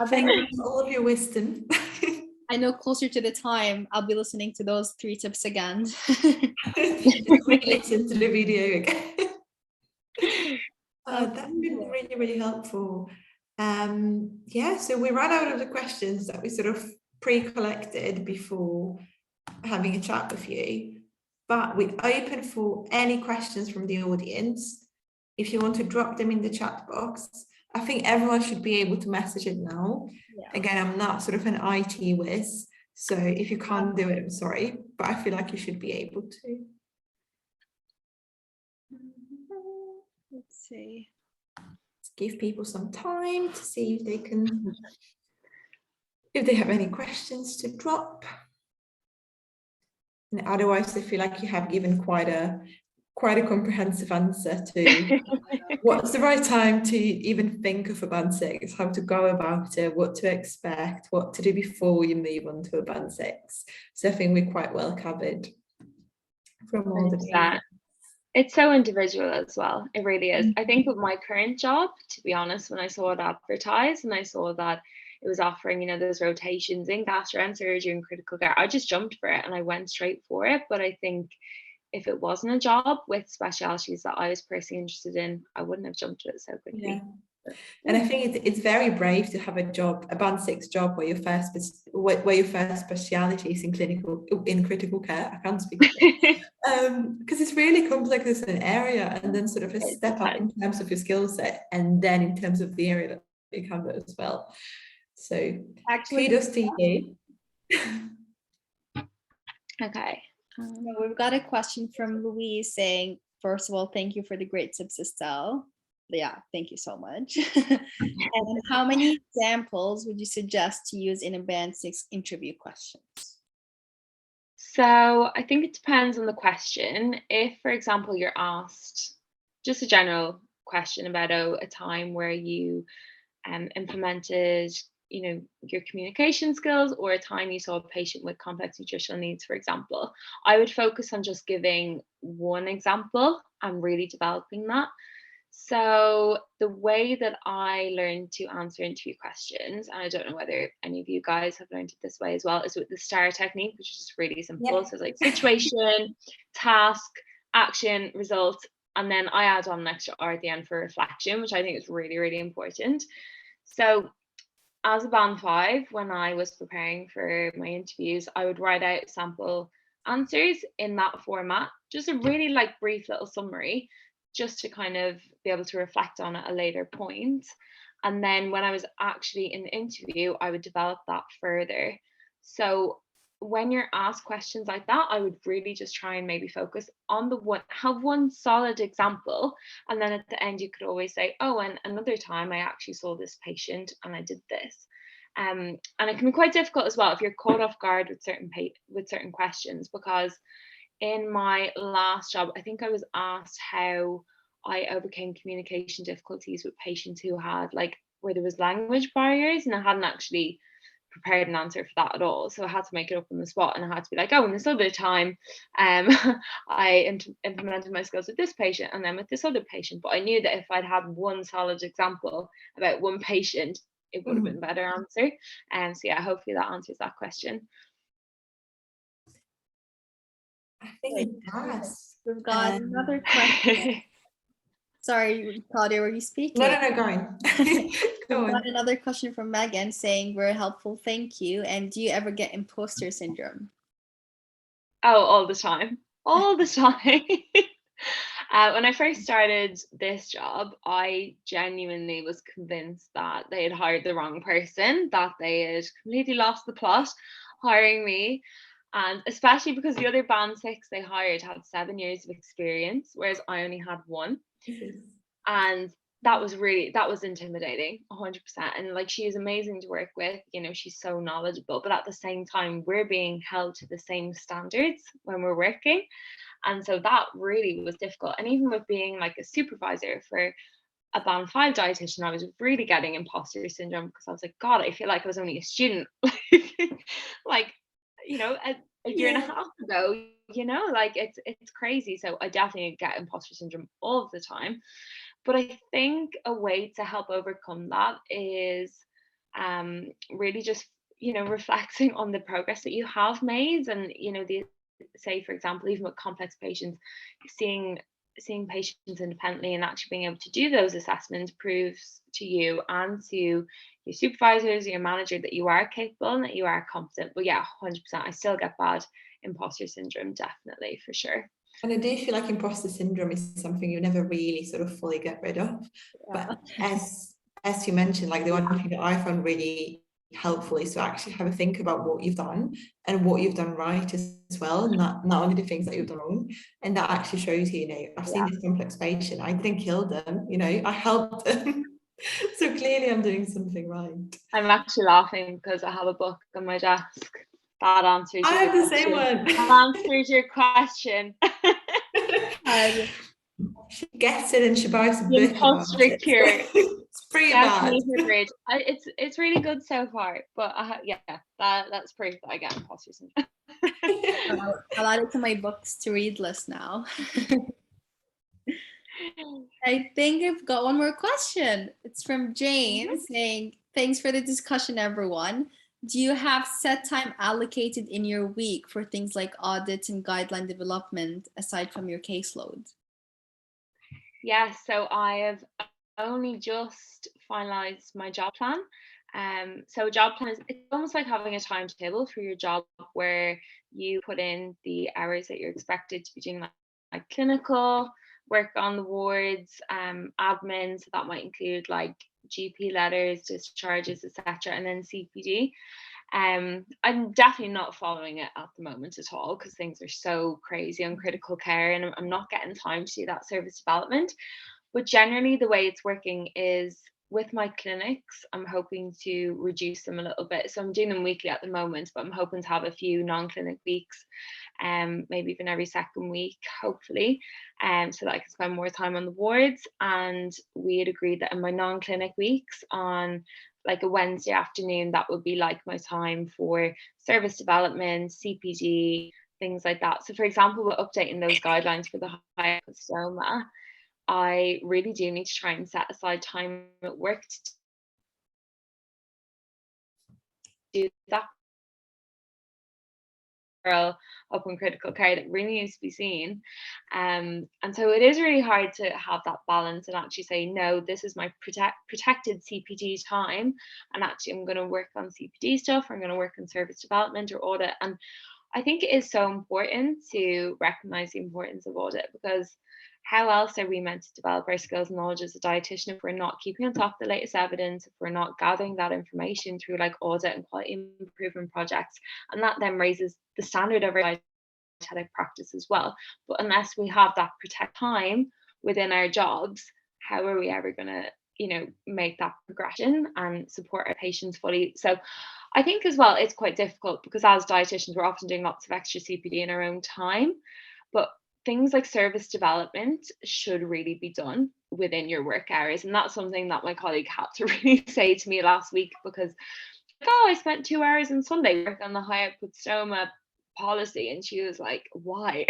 thank you for all of your wisdom. I know closer to the time, I'll be listening to those 3 tips again. Just listen to the video again. That's been really, really helpful. So we ran out of the questions that we sort of pre-collected before having a chat with you, but we're open for any questions from the audience. If you want to drop them in the chat box, I think everyone should be able to message it now. Yeah. Again, I'm not sort of an IT whiz, so if you can't do it, I'm sorry, but I feel like you should be able to. Let's see. Give people some time to see if they have any questions to drop. And otherwise, I feel like you have given quite a comprehensive answer to what's the right time to even think of a band 6, how to go about it, what to expect, what to do before you move on to a band 6. So I think we're quite well covered from all the data. It's so individual as well. It really is. I think with my current job, to be honest, when I saw it advertised and I saw that it was offering, those rotations in gastroenterology and critical care, I just jumped for it and I went straight for it. But I think if it wasn't a job with specialties that I was personally interested in, I wouldn't have jumped at it so quickly. Yeah. And I think it's very brave to have a band 6 job where your first speciality is in critical care. I can't speak because it's really complex as an area, and then sort of a step up in terms of your skill set, and then in terms of the area that you cover as well. So actually, kudos to you. Okay. We've got a question from Louise saying, first of all, thank you for the great tips, Estelle. Yeah, thank you so much. And how many examples would you suggest to use in a band 6 interview questions? So I think it depends on the question. If, for example, you're asked just a general question about a time where you implemented your communication skills, or a time you saw a patient with complex nutritional needs, for example, I would focus on just giving one example and really developing that. So the way that I learned to answer interview questions, and I don't know whether any of you guys have learned it this way as well, is with the STAR technique, which is just really simple. Yeah. So it's like situation, task, action, result, and then I add on an extra R at the end for reflection, which I think is really, really important. So as a band 5, when I was preparing for my interviews, I would write out sample answers in that format, just a really like brief little summary, just to kind of be able to reflect on at a later point. And then when I was actually in the interview, I would develop that further. So when you're asked questions like that, I would really just try and maybe focus on have one solid example. And then at the end, you could always say, oh, and another time I actually saw this patient and I did this. And it can be quite difficult as well if you're caught off guard with certain questions, because in my last job, I think I was asked how I overcame communication difficulties with patients who had like where there was language barriers, and I hadn't actually prepared an answer for that at all. So I had to make it up on the spot, and I had to be like, oh, in this other time, I implemented my skills with this patient and then with this other patient. But I knew that if I'd had one solid example about one patient, it would have been a better answer. And so yeah, hopefully that answers that question. I think it does. We've got another question. Sorry, Claudia, were you speaking? No, go on. Go We've on. got another question from Megan saying, very helpful, thank you. And do you ever get imposter syndrome? Oh, all the time. All the time. When I first started this job, I genuinely was convinced that they had hired the wrong person, that they had completely lost the plot hiring me. And especially because the other band 6 they hired had 7 years of experience, whereas I only had 1. And that was intimidating, 100%. And like, she is amazing to work with, you know, she's so knowledgeable, but at the same time we're being held to the same standards when we're working. And so that really was difficult. And even with being like a supervisor for a band 5 dietitian, I was really getting imposter syndrome, because I was like, God, I feel like I was only a student like, you know, a year and a half ago, you know, like it's crazy. So I definitely get imposter syndrome all the time. But I think a way to help overcome that is really just, you know, reflecting on the progress that you have made. And, you know, say, for example, even with complex patients, seeing patients independently and actually being able to do those assessments proves to you and to your supervisors, your manager, that you are capable and that you are competent. But yeah, 100%, I still get bad imposter syndrome, definitely, for sure. And I do feel like imposter syndrome is something you never really sort of fully get rid of. Yeah. But as you mentioned, like the one thing that I found really helpful is to actually have a think about what you've done and what you've done right as well, not only the things that you've done wrong. And that actually shows you, you know, I've seen this complex patient, I didn't kill them, you know, I helped them. So clearly I'm doing something right. I'm actually laughing because I have a book on my desk that answers I have the same one. That answers your question. She gets it and she buys a The book imposter cure. It's pretty bad. It's really good so far, but yeah, that's proof that I get imposter syndrome. I'll add it to my books to read list now. I think I've got one more question. It's from Jane saying, thanks for the discussion, everyone. Do you have set time allocated in your week for things like audits and guideline development aside from your caseload? Yes, so I have only just finalized my job plan. So a job plan it's almost like having a timetable for your job, where you put in the hours that you're expected to be doing, like clinical work on the wards, admin, so that might include like GP letters, discharges, etc., and then CPD. I'm definitely not following it at the moment at all, because things are so crazy on critical care, and I'm not getting time to do that service development. But generally, the way it's working is with my clinics, I'm hoping to reduce them a little bit. So I'm doing them weekly at the moment, but I'm hoping to have a few non-clinic weeks, maybe even every second week, hopefully, so that I can spend more time on the wards. And we had agreed that in my non-clinic weeks, on like a Wednesday afternoon, that would be like my time for service development, CPD, things like that. So for example, we're updating those guidelines for the high stoma. I really do need to try and set aside time at work to do that girl up in critical care that really needs to be seen. And so it is really hard to have that balance and actually say, no, this is my protected CPD time, and actually I'm going to work on CPD stuff, or I'm going to work on service development or audit. And I think it is so important to recognize the importance of audit, because how else are we meant to develop our skills and knowledge as a dietitian if we're not keeping on top of the latest evidence, if we're not gathering that information through like audit and quality improvement projects? And that then raises the standard of our dietetic practice as well. But unless we have that protect time within our jobs, how are we ever going to, make that progression and support our patients fully? So I think as well, it's quite difficult because as dietitians, we're often doing lots of extra CPD in our own time, but things like service development should really be done within your work hours. And that's something that my colleague had to really say to me last week, because, oh, I spent 2 hours on Sunday working on the high output stoma policy. And she was like, why?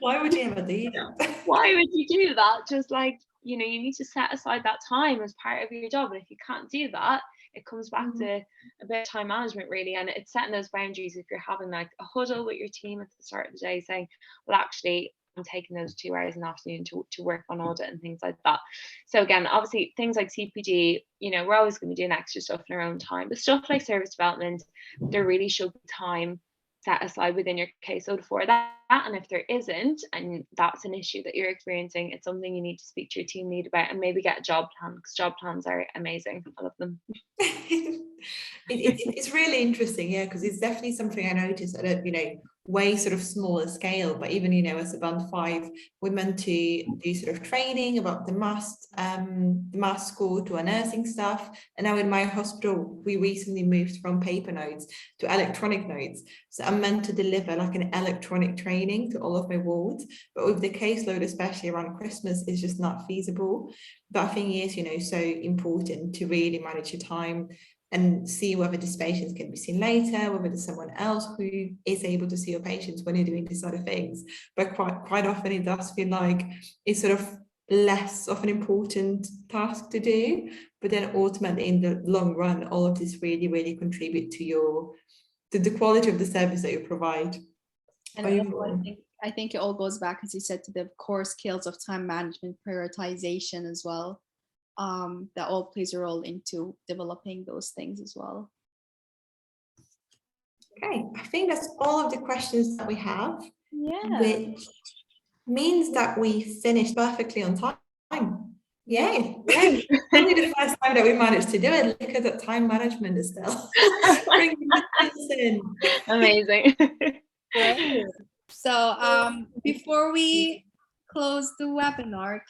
Why would you ever do that? Why would you do that? Just like, you need to set aside that time as part of your job. And if you can't do that, it comes back to a bit of time management, really. And it's setting those boundaries. If you're having like a huddle with your team at the start of the day saying, well, actually, I'm taking those 2 hours in the afternoon to work on audit and things like that. So again, obviously things like CPD, we're always going to be doing extra stuff in our own time, but stuff like service development, there really should be time set aside within your caseload for that. And if there isn't, and that's an issue that you're experiencing, it's something you need to speak to your team lead about and maybe get a job plan, because job plans are amazing. I love them. It's really interesting, yeah, because it's definitely something I noticed at a way sort of smaller scale. But even as a band 5, we're meant to do sort of training about the mass score to our nursing staff, and now in my hospital we recently moved from paper notes to electronic notes, so I'm meant to deliver like an electronic training to all of my wards, but with the caseload, especially around Christmas, is just not feasible. But I think it is so important to really manage your time and see whether these patients can be seen later, whether there's someone else who is able to see your patients when you're doing these sort of things. But quite often it does feel like it's sort of less of an important task to do, but then ultimately in the long run, all of this really, really contribute to the quality of the service that you provide. And I think it all goes back, as you said, to the core skills of time management, prioritization as well. That all plays a role into developing those things as well. Okay, I think that's all of the questions that we have, which means that we finished perfectly on time. Yay! Only the first time that we managed to do it. Look at that time management, Estelle. Bring this in. Amazing. Great. So before we close the webinar,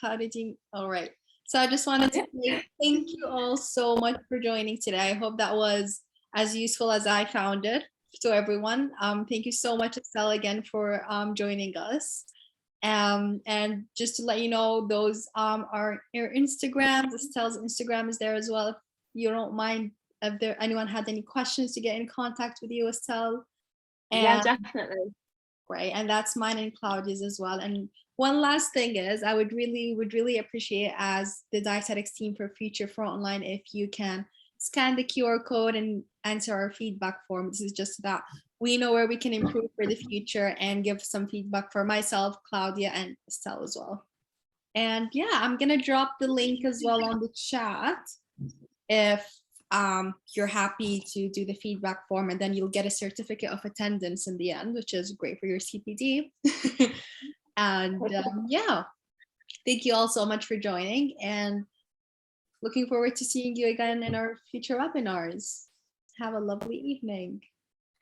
all right. So I just wanted to say thank you all so much for joining today. I hope that was as useful as I found it to everyone. Thank you so much, Estelle, again for joining us. And just to let you know, those are our Instagrams. Estelle's Instagram is there as well. If you don't mind, if anyone had any questions to get in contact with you, Estelle. Yeah, definitely. Great. And that's mine and Claudia's as well. And one last thing is, I would really appreciate, as the dietetics team for Future Frontline, if you can scan the QR code and answer our feedback form. This is just so that we know where we can improve for the future, and give some feedback for myself, Claudia, and Estelle as well. And yeah, I'm gonna drop the link as well on the chat if you're happy to do the feedback form, and then you'll get a certificate of attendance in the end, which is great for your CPD. And yeah, thank you all so much for joining, and looking forward to seeing you again in our future webinars. Have a lovely evening.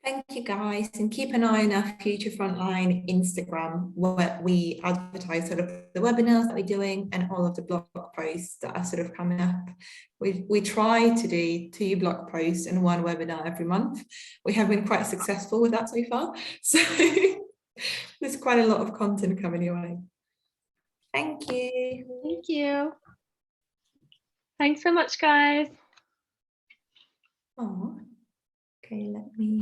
Thank you, guys, and keep an eye on our Future Frontline Instagram, where we advertise sort of the webinars that we're doing and all of the blog posts that are sort of coming up. We try to do 2 blog posts and 1 webinar every month. We have been quite successful with that so far, so there's quite a lot of content coming your way. Thank you. Thank you. Thanks so much, guys. Oh, okay, let me